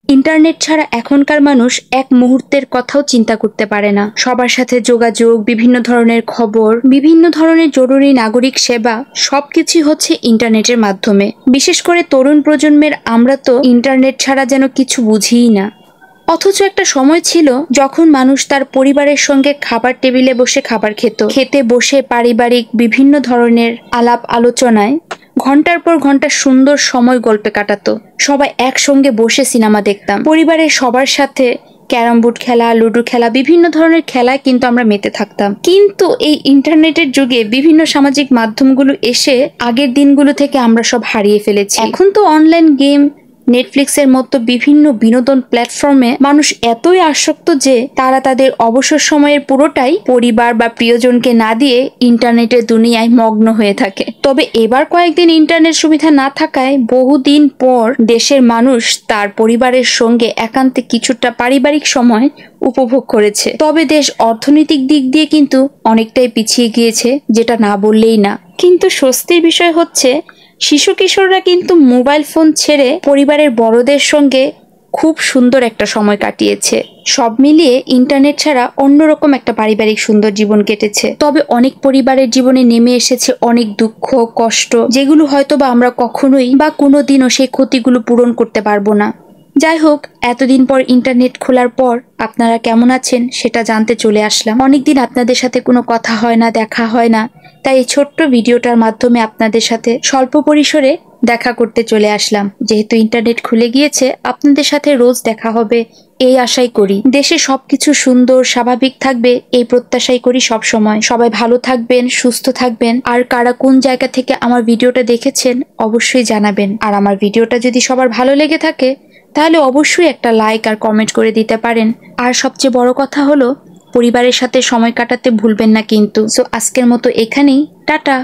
Internet ছাড়া এখনকার মানুষ এক মুহূর্তের কথাও চিন্তা করতে পারে না। সবার সাথে যোগাযোগ, বিভিন্ন ধরনের খবর, বিভিন্ন ধরনের জরুরি নাগরিক সেবা সবকিছু হচ্ছে ইন্টারনেটের মাধ্যমে। বিশেষ করে তরুণ প্রজন্মের আমরা তো ইন্টারনেট ছাড়া যেন কিছু বুঝিই না। অথচ একটা সময় ছিল যখন মানুষ তার পরিবারের সঙ্গে খাবার টেবিলে বসে খাবার খেত, খেতে বসে পারিবারিক বিভিন্ন ধরনের আলাপ আলোচনায় ঘন্টার পর ঘন্টা সুন্দর সময় গল্পে কাটাতো। সবাই একসঙ্গে বসে সিনেমা দেখতাম, পরিবারের সবার সাথে ক্যারাম বোর্ড খেলা, লুডো খেলা, বিভিন্ন ধরনের খেলায় কিন্তু আমরা মেতে থাকতাম। কিন্তু এই ইন্টারনেটের যুগে বিভিন্ন সামাজিক মাধ্যমগুলো এসে আগের দিনগুলো থেকে আমরা সব হারিয়ে ফেলেছি। এখন তো অনলাইন গেম, নেটফ্লিক্সের মতো বিভিন্ন বিনোদন প্ল্যাটফর্মে মানুষ এতই আসক্ত যে তারা তাদের অবসর সময়ের পুরোটাই পরিবার বা প্রিয়জনকে না দিয়ে ইন্টারনেটের দুনিয়ায় মগ্ন হয়ে থাকে। তবে এবার কয়েকদিন ইন্টারনেট সুবিধা না থাকায় বহুদিন পর দেশের মানুষ তার পরিবারের সঙ্গে একান্তে কিছুটা পারিবারিক সময় উপভোগ করেছে। তবে দেশ অর্থনৈতিক দিক দিয়ে কিন্তু অনেকটাই পিছিয়ে গিয়েছে, যেটা না বললেই না। কিন্তু স্বস্তির বিষয় হচ্ছে শিশু কিশোররা কিন্তু মোবাইল ফোন ছেড়ে পরিবারের বড়দের সঙ্গে খুব সুন্দর একটা সময় কাটিয়েছে। সব মিলিয়ে ইন্টারনেট ছাড়া অন্যরকম একটা পারিবারিক সুন্দর জীবন কেটেছে। তবে অনেক পরিবারের জীবনে নেমে এসেছে অনেক দুঃখ, কষ্ট, যেগুলো হয়তো বা আমরা কখনোই বা কোনোদিনও সেই ক্ষতিগুলো পূরণ করতে পারবো না। যাই হোক, এতদিন পর ইন্টারনেট খোলার পর আপনারা কেমন আছেন সেটা জানতে চলে আসলাম। অনেকদিন আপনাদের সাথে কোনো কথা হয় না, দেখা হয় না, তাই এই ছোট্ট ভিডিওটার মাধ্যমে আপনাদের সাথে স্বল্প পরিসরে দেখা করতে চলে আসলাম। যেহেতু ইন্টারনেট খুলে গিয়েছে, আপনাদের সাথে রোজ দেখা হবে এই আশাই করি। দেশে সবকিছু সুন্দর স্বাভাবিক থাকবে এই প্রত্যাশাই করি সব সময়। সবাই ভালো থাকবেন, সুস্থ থাকবেন। আর কারা কোন জায়গা থেকে আমার ভিডিওটা দেখেছেন অবশ্যই জানাবেন। আর আমার ভিডিওটা যদি সবার ভালো লেগে থাকে তাহলে অবশ্যই একটা লাইক আর কমেন্ট করে দিতে পারেন। আর সবচেয়ে বড় কথা হলো পরিবারের সাথে সময় কাটাতে ভুলবেন না কিন্তু। সো আজকের মতো এখানেই, টাটা।